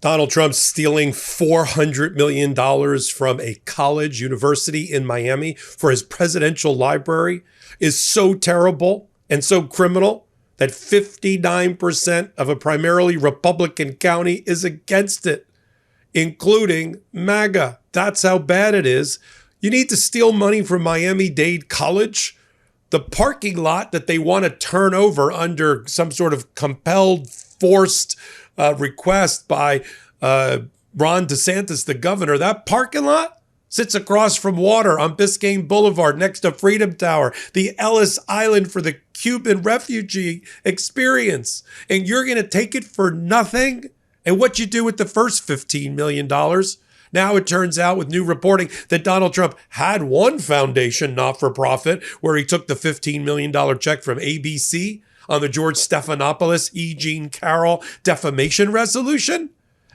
Donald Trump stealing $400 million from a college university in Miami for his presidential library is so terrible and so criminal that 59% of a primarily Republican county is against it, including MAGA. That's how bad it is. You need to steal money from Miami Dade College. The parking lot that they want to turn over under some sort of compelled, forced request by Ron DeSantis, the governor, that parking lot sits across from water on Biscayne Boulevard next to Freedom Tower, the Ellis Island for the Cuban refugee experience. And you're going to take it for nothing? And what you do with the first $15 million? Now it turns out with new reporting that Donald Trump had one foundation, not-for-profit, where he took the $15 million check from ABC on the George Stephanopoulos, E. Jean Carroll defamation resolution.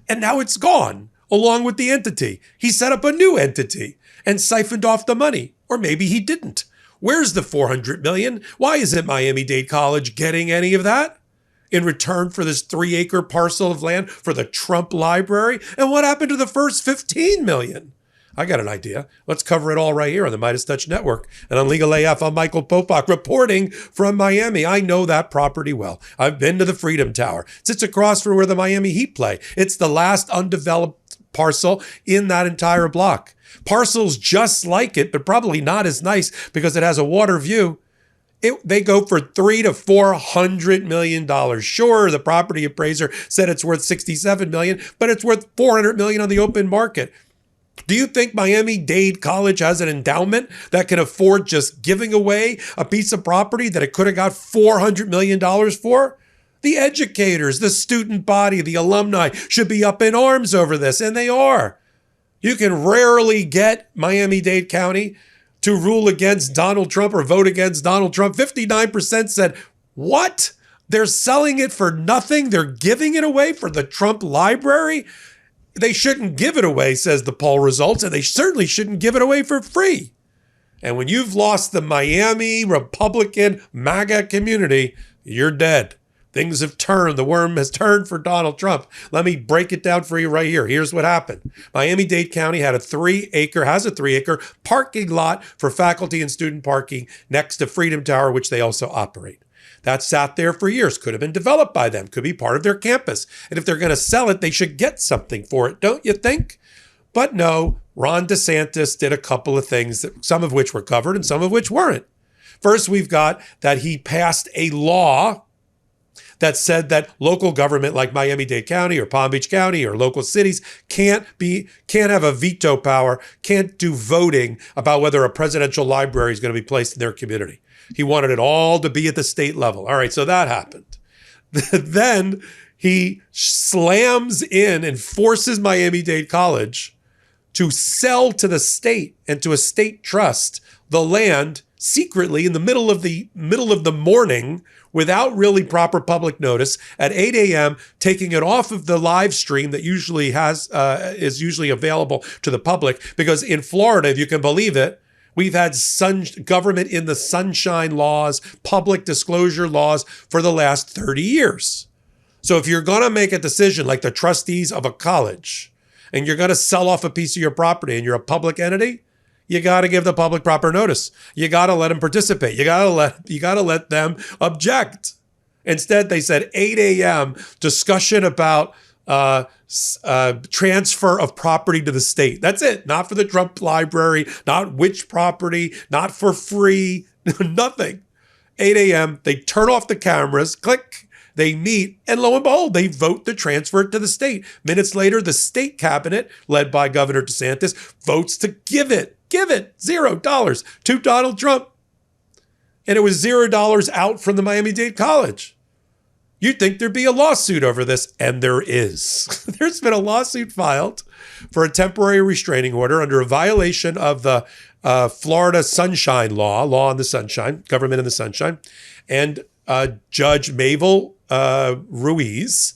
And now it's gone, along with the entity. He set up a new entity and siphoned off the money. Or maybe he didn't. Where's the $400 million? Why isn't Miami Dade College getting any of that in return for this 3-acre parcel of land for the Trump Library? And what happened to the first $15 million? I got an idea. Let's cover it all right here on the MeidasTouch Network. And on Legal AF, I'm Michael Popok reporting from Miami. I know that property well. I've been to the Freedom Tower. It sits across from where the Miami Heat play. It's the last undeveloped parcel in that entire block. Parcels just like it, but probably not as nice because it has a water view. They go for $300 to $400 million. Sure, the property appraiser said it's worth $67 million, but it's worth $400 million on the open market. Do you think Miami Dade College has an endowment that can afford just giving away a piece of property that it could have got $400 million for? The educators, the student body, the alumni should be up in arms over this, and they are. You can rarely get Miami-Dade County to rule against Donald Trump or vote against Donald Trump. 59% said, what? They're selling it for nothing? They're giving it away for the Trump Library? They shouldn't give it away, says the poll results, and they certainly shouldn't give it away for free. And when you've lost the Miami Republican MAGA community, you're dead. Things have turned. The worm has turned for Donald Trump. Let me break it down for you right here. Here's what happened. Miami-Dade County has a 3-acre parking lot for faculty and student parking next to Freedom Tower, which they also operate. That sat there for years, could have been developed by them, could be part of their campus. And if they're going to sell it, they should get something for it, don't you think? But no, Ron DeSantis did a couple of things, some of which were covered and some of which weren't. First, we've got that he passed a law that said that local government like Miami-Dade County or Palm Beach County or local cities can't have a veto power, can't do voting about whether a presidential library is going to be placed in their community. He wanted it all to be at the state level. All right, so that happened. Then he slams in and forces Miami-Dade College to sell to the state and to a state trust the land secretly in the middle of the morning without really proper public notice at 8 a.m., taking it off of the live stream that usually is usually available to the public. Because in Florida, if you can believe it, we've had government in the sunshine laws, public disclosure laws for the last 30 years. So if you're going to make a decision like the trustees of a college and you're going to sell off a piece of your property and you're a public entity, you got to give the public proper notice. You got to let them participate. You got to let them object. Instead, they said 8 a.m. discussion about transfer of property to the state. That's it. Not for the Trump Library, not which property, not for free, nothing. 8 a.m., they turn off the cameras, click, they meet, and lo and behold, they vote to transfer it to the state. Minutes later, the state cabinet, led by Governor DeSantis, votes to give it $0 to Donald Trump. And it was $0 out from the Miami-Dade College. You'd think there'd be a lawsuit over this, and there is. There's been a lawsuit filed for a temporary restraining order under a violation of the Florida Sunshine Law on the Sunshine, government in the Sunshine. And Judge Mabel Ruiz,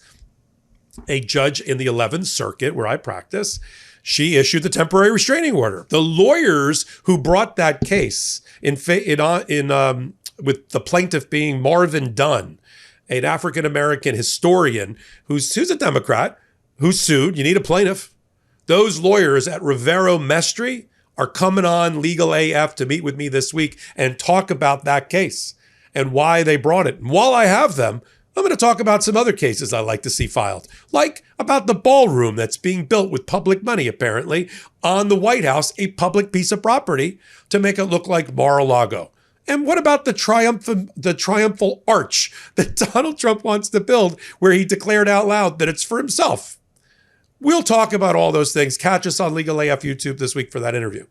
a judge in the 11th Circuit where I practice, she issued the temporary restraining order. The lawyers who brought that case with the plaintiff being Marvin Dunn, an African-American historian who's a Democrat, who sued. You need a plaintiff. Those lawyers at Rivero Mestri are coming on Legal AF to meet with me this week and talk about that case and why they brought it. And while I have them, I'm going to talk about some other cases I like to see filed, like about the ballroom that's being built with public money, apparently, on the White House, a public piece of property, to make it look like Mar-a-Lago. And what about the triumphal arch that Donald Trump wants to build, where he declared out loud that it's for himself? We'll talk about all those things. Catch us on Legal AF YouTube this week for that interview.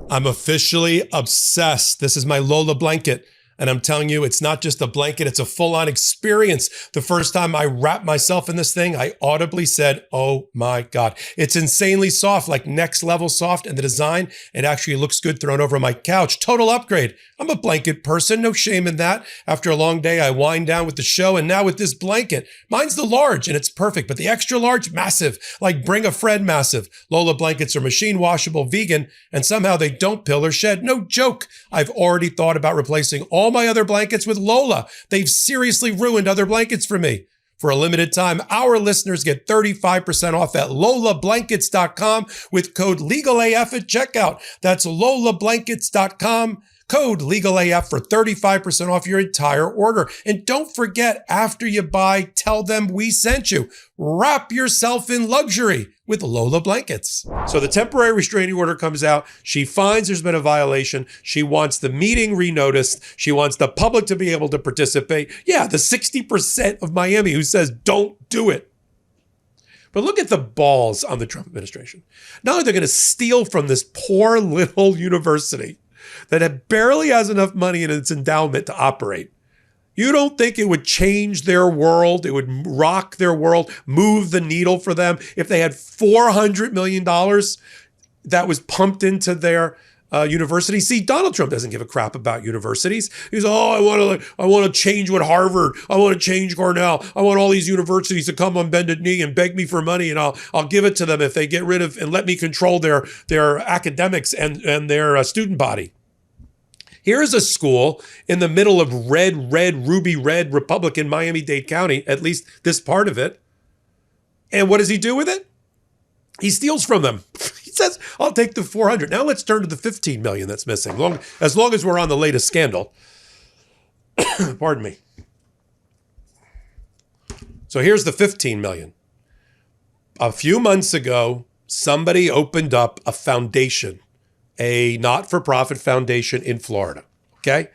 I'm officially obsessed. This is my Lola blanket. And I'm telling you, it's not just a blanket, it's a full-on experience. The first time I wrapped myself in this thing, I audibly said, oh my God. It's insanely soft, like next level soft, and the design, it actually looks good thrown over my couch. Total upgrade. I'm a blanket person, no shame in that. After a long day, I wind down with the show, and now with this blanket. Mine's the large, and it's perfect, but the extra large, massive, like bring a friend massive. Lola blankets are machine washable, vegan, and somehow they don't pill or shed. No joke. I've already thought about replacing all my other blankets with Lola. They've seriously ruined other blankets for me. For a limited time, our listeners get 35% off at lolablankets.com with code LegalAF at checkout. That's lolablankets.com. Code LegalAF for 35% off your entire order. And don't forget, after you buy, tell them we sent you. Wrap yourself in luxury with Lola Blankets. So the temporary restraining order comes out. She finds there's been a violation. She wants the meeting renoticed. She wants the public to be able to participate. Yeah, the 60% of Miami who says don't do it. But look at the balls on the Trump administration. Not only they're going to steal from this poor little university that barely has enough money in its endowment to operate. You don't think it would change their world? It would rock their world, move the needle for them if they had $400 million that was pumped into their university? See, Donald Trump doesn't give a crap about universities. He's, I want to change what Harvard, I want to change Cornell, I want all these universities to come on bended knee and beg me for money, and I'll give it to them if they get rid of and let me control their academics and their student body. Here's a school in the middle of ruby red Republican Miami Dade County, at least this part of it. And what does he do with it? He steals from them. He says, I'll take the 400. Now let's turn to the 15 million that's missing. As long as we're on the latest scandal. Pardon me. So here's the 15 million. A few months ago, somebody opened up a foundation, a not-for-profit foundation in Florida, okay?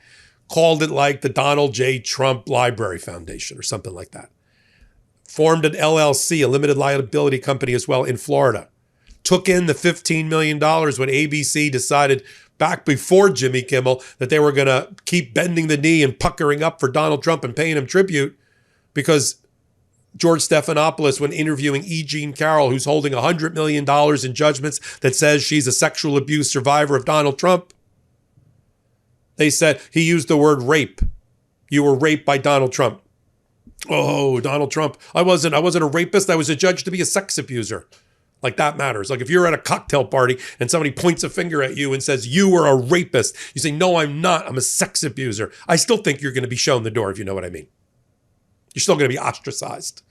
Called it like the Donald J. Trump Library Foundation or something like that. Formed an LLC, a limited liability company as well in Florida. Took in the $15 million when ABC decided back before Jimmy Kimmel that they were going to keep bending the knee and puckering up for Donald Trump and paying him tribute because George Stephanopoulos, when interviewing E. Jean Carroll, who's holding $100 million in judgments that says she's a sexual abuse survivor of Donald Trump, they said he used the word rape. You were raped by Donald Trump. Oh, Donald Trump. I wasn't a rapist. I was adjudged to be a sex abuser. Like that matters. Like if you're at a cocktail party and somebody points a finger at you and says, you were a rapist. You say, no, I'm not. I'm a sex abuser. I still think you're going to be shown the door, if you know what I mean. You're still going to be ostracized.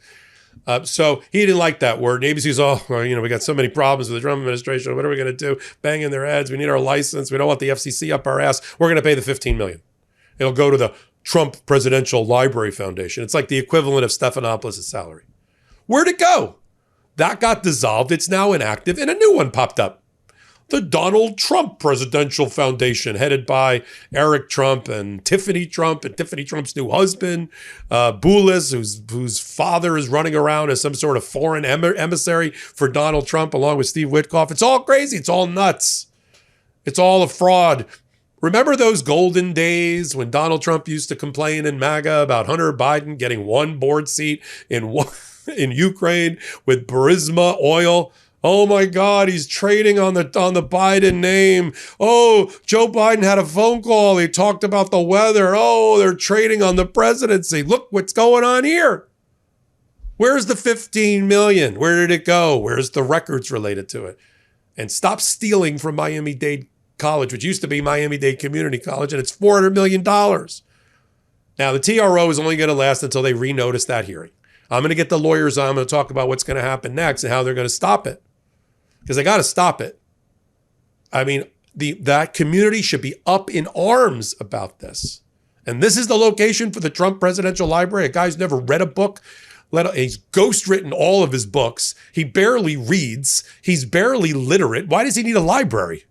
So he didn't like that word. And ABC's, we got so many problems with the Trump administration. What are we going to do? Banging their heads. We need our license. We don't want the FCC up our ass. We're going to pay the $15 million. It'll go to the Trump Presidential Library Foundation. It's like the equivalent of Stephanopoulos' salary. Where'd it go? That got dissolved. It's now inactive, and a new one popped up. The Donald Trump Presidential Foundation, headed by Eric Trump and Tiffany Trump's new husband, Boulis, whose father is running around as some sort of foreign emissary for Donald Trump, along with Steve Witkoff. It's all crazy. It's all nuts. It's all a fraud. Remember those golden days when Donald Trump used to complain in MAGA about Hunter Biden getting one board seat in Ukraine with Burisma Oil? Oh my God, he's trading on the Biden name. Oh, Joe Biden had a phone call. He talked about the weather. Oh, they're trading on the presidency. Look what's going on here. Where's the 15 million? Where did it go? Where's the records related to it? And stop stealing from Miami Dade College, which used to be Miami Dade Community College, and it's $400 million. Now, the TRO is only going to last until they renotice that hearing. I'm going to get the lawyers on. I'm going to talk about what's going to happen next and how they're going to stop it. Because they got to stop it. I mean, that community should be up in arms about this. And this is the location for the Trump Presidential Library. A guy who's never read a book. He's ghostwritten all of his books. He barely reads. He's barely literate. Why does he need a library?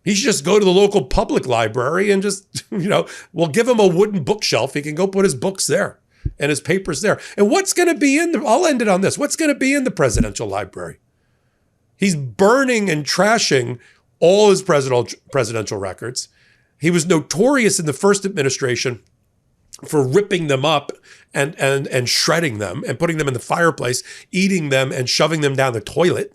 He should just go to the local public library and just, we'll give him a wooden bookshelf. He can go put his books there and his papers there. And what's going to be I'll end it on this. What's going to be in the presidential library? He's burning and trashing all his presidential records. He was notorious in the first administration for ripping them up and shredding them and putting them in the fireplace, eating them and shoving them down the toilet.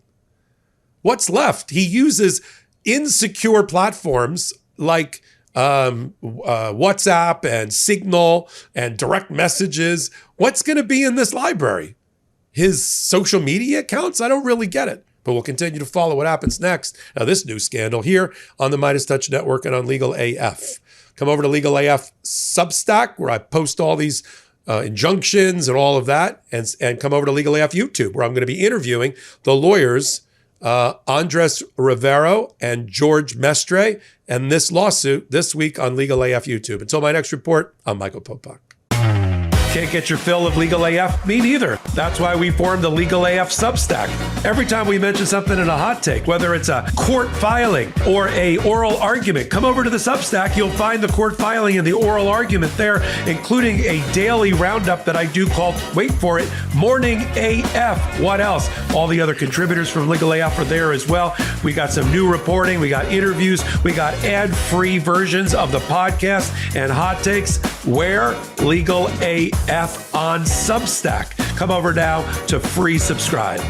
What's left? He uses insecure platforms like WhatsApp and Signal and direct messages. What's going to be in this library? His social media accounts? I don't really get it. But we'll continue to follow what happens next. Now, this new scandal here on the MeidasTouch Network and on Legal AF. Come over to Legal AF Substack, where I post all these injunctions and all of that. And come over to Legal AF YouTube, where I'm going to be interviewing the lawyers Andres Rivero and George Mestre, and this lawsuit this week on Legal AF YouTube. Until my next report, I'm Michael Popok. Can't get your fill of Legal AF? Me neither. That's why we formed the Legal AF Substack. Every time we mention something in a hot take, whether it's a court filing or a oral argument, come over to the Substack. You'll find the court filing and the oral argument there, including a daily roundup that I do called, wait for it, Morning AF. What else? All the other contributors from Legal AF are there as well. We got some new reporting. We got interviews. We got ad-free versions of the podcast and hot takes. Where? Legal AF on Substack. Come over now to free subscribe.